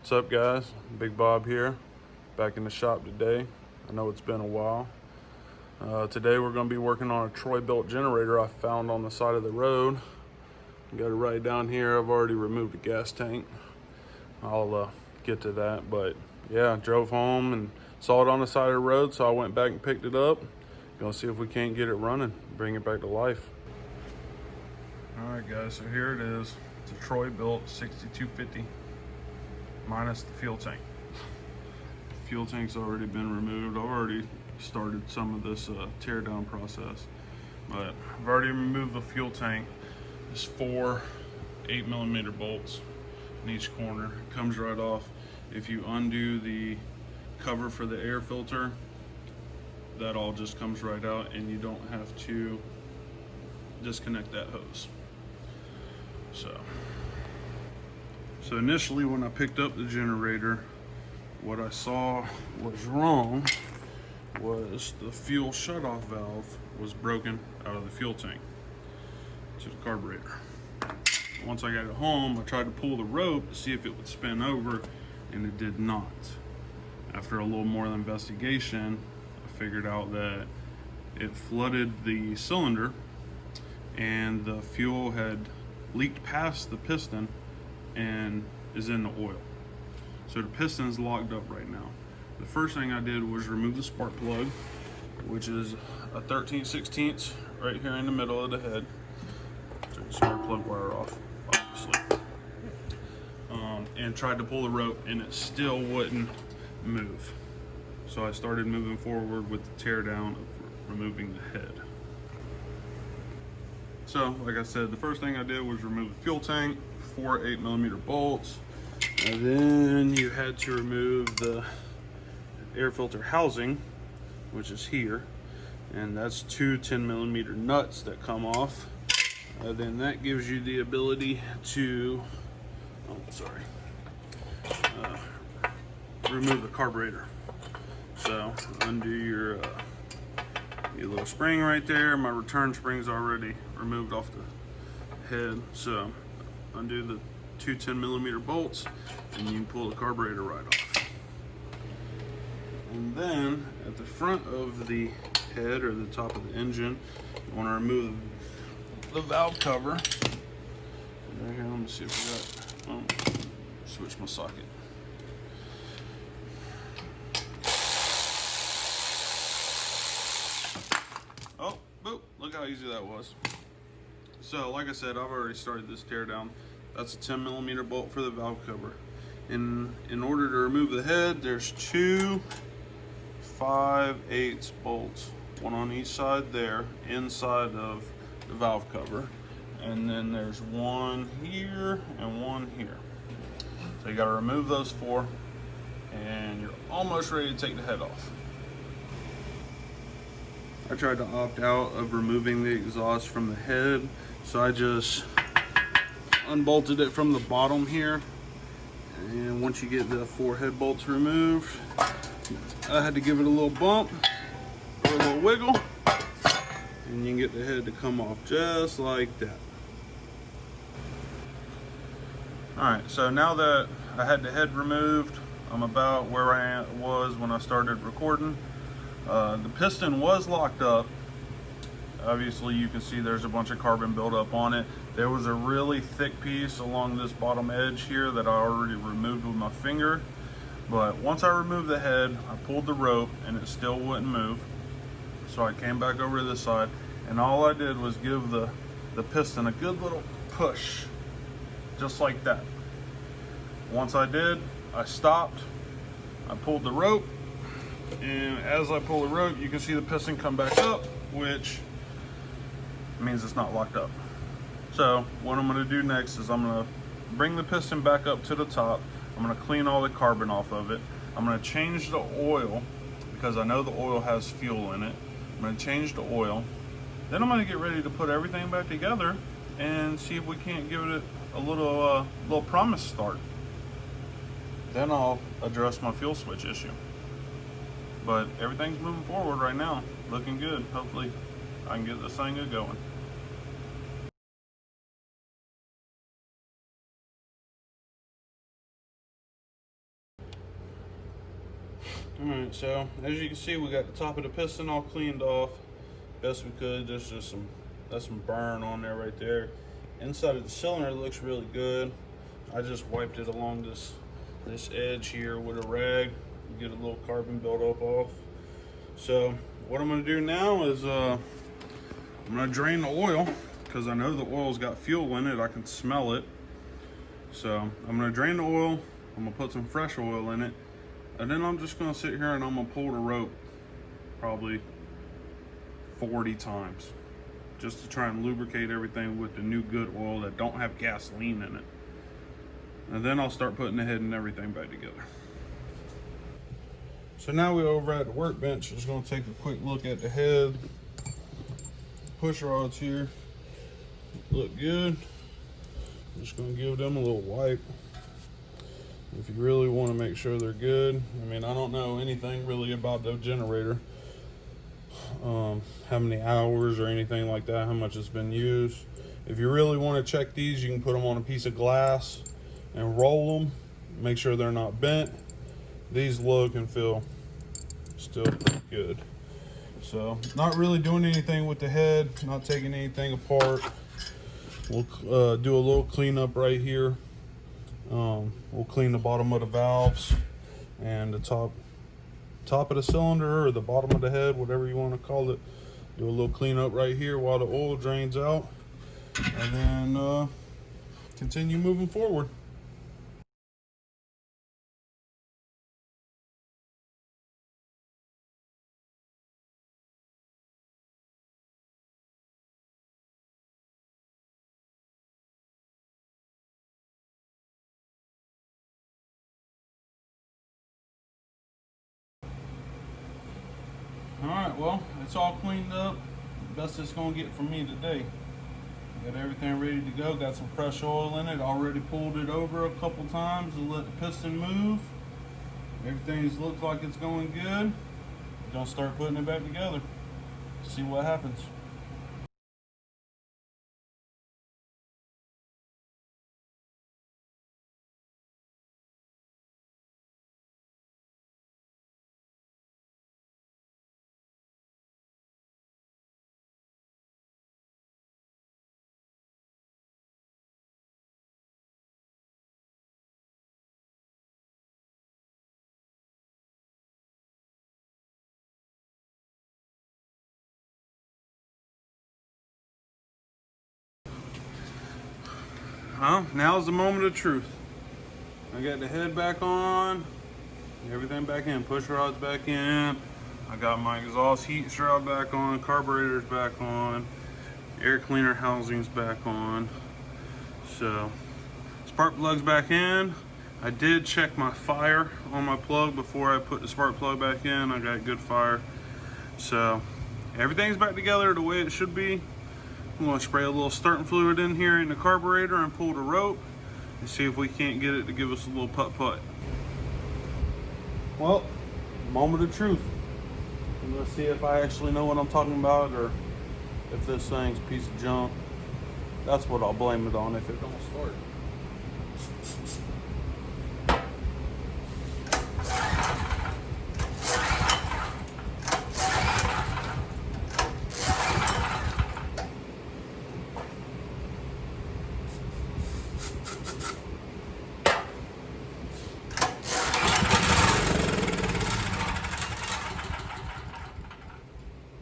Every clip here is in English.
What's up, guys? Big Bob here, back in the shop today. I know it's been a while. Today we're going to be working on a Troy bilt generator I found on the side of the road. Got it right down here. I've already removed the gas tank. I'll get to that, but yeah, drove home and saw it on the side of the road, so I went back and picked it up. Gonna see if we can't get it running, bring it back to life. All right, guys, so here it is. It's a Troy bilt 6250 minus the fuel tank. The fuel tank's already been removed. I've already started some of this tear down process, but I've already removed the fuel tank. There's 4 8mm bolts in each corner. It comes right off. If you undo the cover for the air filter, that all just comes right out and you don't have to disconnect that hose. So initially when I picked up the generator, what I saw was wrong was the fuel shutoff valve was broken out of the fuel tank to the carburetor. Once I got it home, I tried to pull the rope to see if it would spin over, and it did not. After a little more investigation, I figured out that it flooded the cylinder and the fuel had leaked past the piston and is in the oil. So the piston's locked up right now. The first thing I did was remove the spark plug, which is a 13/16 right here in the middle of the head. Took the spark plug wire off, obviously. And tried to pull the rope and it still wouldn't move. So I started moving forward with the tear down of removing the head. So, like I said, the first thing I did was remove the fuel tank, 4 8mm bolts, and then you had to remove the air filter housing, which is here, and that's 2 10mm nuts that come off. Then that gives you the ability to, remove the carburetor. So undo your little spring right there. My return spring's already removed off the head, so undo the 2 10mm bolts and you can pull the carburetor right off. And then at the front of the head, or the top of the engine, you want to remove the valve cover. Right here, let me see if we got, switch my socket. Oh, boop, look how easy that was. So like I said, I've already started this tear down. That's a 10mm bolt for the valve cover. In order to remove the head, there's 2 5/8 bolts, one on each side there, inside of the valve cover. And then there's one here and one here. So you gotta remove those 4 and you're almost ready to take the head off. I tried to opt out of removing the exhaust from the head, so I just unbolted it from the bottom here. And once you get the 4 head bolts removed, I had to give it a little bump or a little wiggle, and you can get the head to come off just like that. All right, so now that I had the head removed, I'm about where I was when I started recording. The piston was locked up. Obviously you can see there's a bunch of carbon buildup on it. There was a really thick piece along this bottom edge here that I already removed with my finger. But once I removed the head, I pulled the rope and it still wouldn't move. So I came back over to this side and all I did was give the piston a good little push, just like that. Once I did, I stopped, I pulled the rope, and as I pull the rope, you can see the piston come back up, which means it's not locked up. So what I'm gonna do next is I'm gonna bring the piston back up to the top. I'm gonna clean all the carbon off of it. I'm gonna change the oil because I know the oil has fuel in it. I'm gonna change the oil. Then I'm gonna get ready to put everything back together and see if we can't give it a little promise start. Then I'll address my fuel switch issue. But everything's moving forward right now, looking good. Hopefully I can get this thing going. Alright, so as you can see, we got the top of the piston all cleaned off best we could. There's just that's some burn on there right there. Inside of the cylinder looks really good. I just wiped it along this edge here with a rag, get a little carbon buildup off. So what I'm going to do now is I'm going to drain the oil, because I know the oil's got fuel in it. I can smell it. So I'm going to drain the oil. I'm going to put some fresh oil in it, and then I'm just going to sit here and I'm going to pull the rope probably 40 times just to try and lubricate everything with the new good oil that don't have gasoline in it. And then I'll start putting the head and everything back together. So now we're over at the workbench. Just going to take a quick look at the head. Push rods here look good. I'm just going to give them a little wipe. If you really want to make sure they're good. I mean, I don't know anything really about the generator. How many hours or anything like that, how much it's been used. If you really want to check these, you can put them on a piece of glass and roll them. Make sure they're not bent. These look and feel still pretty good. So not really doing anything with the head, not taking anything apart. We'll do a little cleanup right here. We'll clean the bottom of the valves and the top of the cylinder, or the bottom of the head, whatever you want to call it. Do a little cleanup right here while the oil drains out, and then continue moving forward. Alright, well, it's all cleaned up. Best it's going to get from me today. Got everything ready to go. Got some fresh oil in it. Already pulled it over a couple times to let the piston move. Everything looks like it's going good. Gonna start putting it back together. See what happens. Well, now's the moment of truth. I got the head back on, everything back in, push rods back in. I got my exhaust heat shroud back on, carburetor's back on, air cleaner housing's back on. So, spark plug's back in. I did check my fire on my plug before I put the spark plug back in. I got good fire. So, everything's back together the way it should be. I'm going to spray a little starting fluid in here in the carburetor and pull the rope and see if we can't get it to give us a little putt-putt. Well, moment of truth. I'm going to see if I actually know what I'm talking about, or if this thing's a piece of junk. That's what I'll blame it on if it don't start.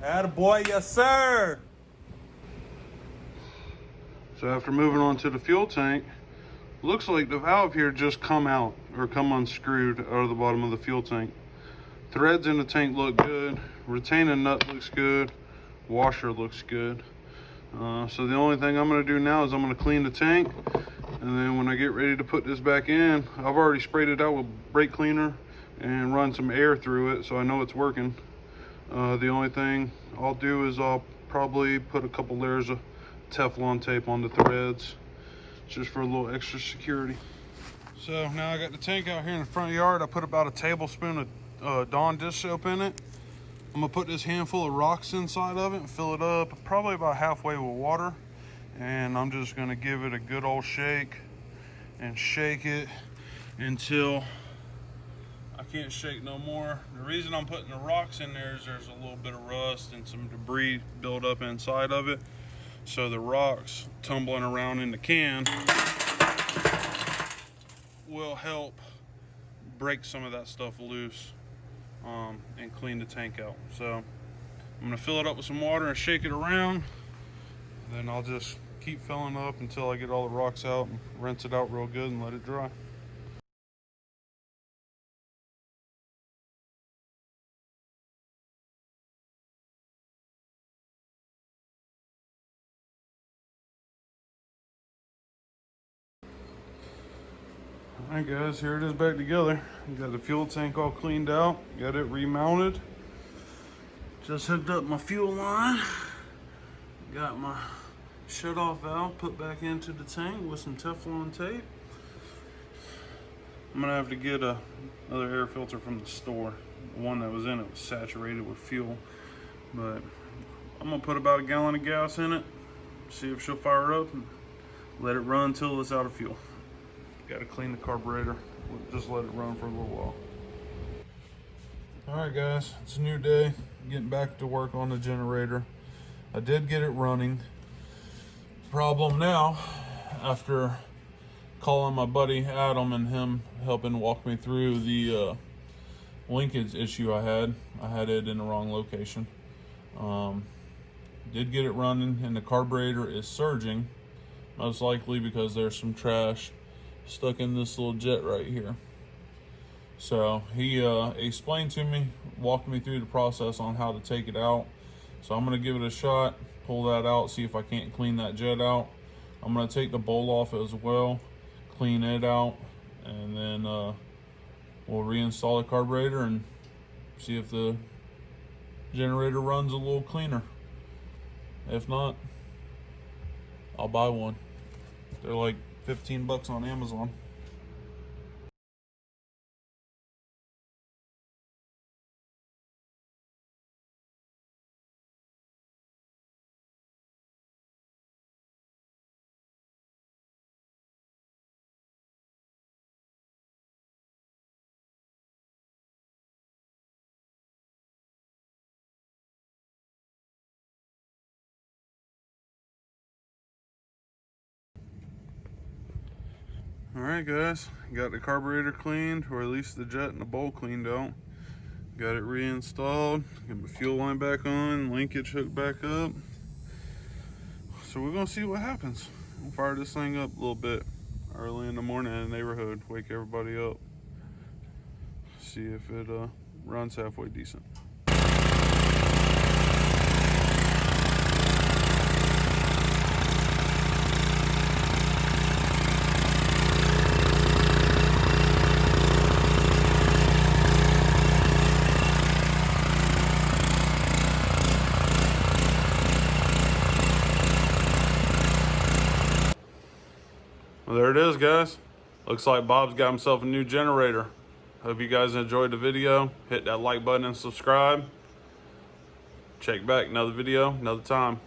Attaboy, yes sir! So after moving on to the fuel tank, looks like the valve here just come out, or come unscrewed out of the bottom of the fuel tank. Threads in the tank look good, retaining nut looks good, washer looks good. So the only thing I'm going to do now is I'm going to clean the tank, and then when I get ready to put this back in, I've already sprayed it out with brake cleaner and run some air through it so I know it's working. The only thing I'll do is I'll probably put a couple layers of Teflon tape on the threads just for a little extra security. So now I got the tank out here in the front yard. I put about a tablespoon of Dawn dish soap in it. I'm gonna put this handful of rocks inside of it and fill it up probably about halfway with water, and I'm just gonna give it a good old shake and shake it until I can't shake no more. The reason I'm putting the rocks in there is there's a little bit of rust and some debris built up inside of it. So the rocks tumbling around in the can will help break some of that stuff loose and clean the tank out. So I'm gonna fill it up with some water and shake it around. Then I'll just keep filling up until I get all the rocks out and rinse it out real good and let it dry. Alright guys, here it is back together. Got the fuel tank all cleaned out, got it remounted. Just hooked up my fuel line. Got my shut-off valve put back into the tank with some Teflon tape. I'm gonna have to get another air filter from the store. The one that was in it was saturated with fuel. But I'm gonna put about a gallon of gas in it, see if she'll fire up, and let it run until it's out of fuel. Got to clean the carburetor. We'll just let it run for a little while. All right, guys, it's a new day. Getting back to work on the generator. I did get it running. Problem now, after calling my buddy Adam and him helping walk me through the linkage issue I had it in the wrong location. Did get it running, and the carburetor is surging, most likely because there's some trash stuck in this little jet right here. So he explained to me, walked me through the process on how to take it out. So I'm gonna give it a shot, pull that out, see if I can't clean that jet out. I'm gonna take the bowl off as well, clean it out, and then we'll reinstall the carburetor and see if the generator runs a little cleaner. If not, I'll buy one. They're like 15 bucks on Amazon. Alright guys, got the carburetor cleaned, or at least the jet and the bowl cleaned out. Got it reinstalled, got my fuel line back on, linkage hooked back up. So we're gonna see what happens. We'll fire this thing up a little bit early in the morning in the neighborhood, wake everybody up. See if it runs halfway decent. Well, there it is, guys. Looks like Bob's got himself a new generator. Hope you guys enjoyed the video. Hit that like button and subscribe. Check back another video, another time.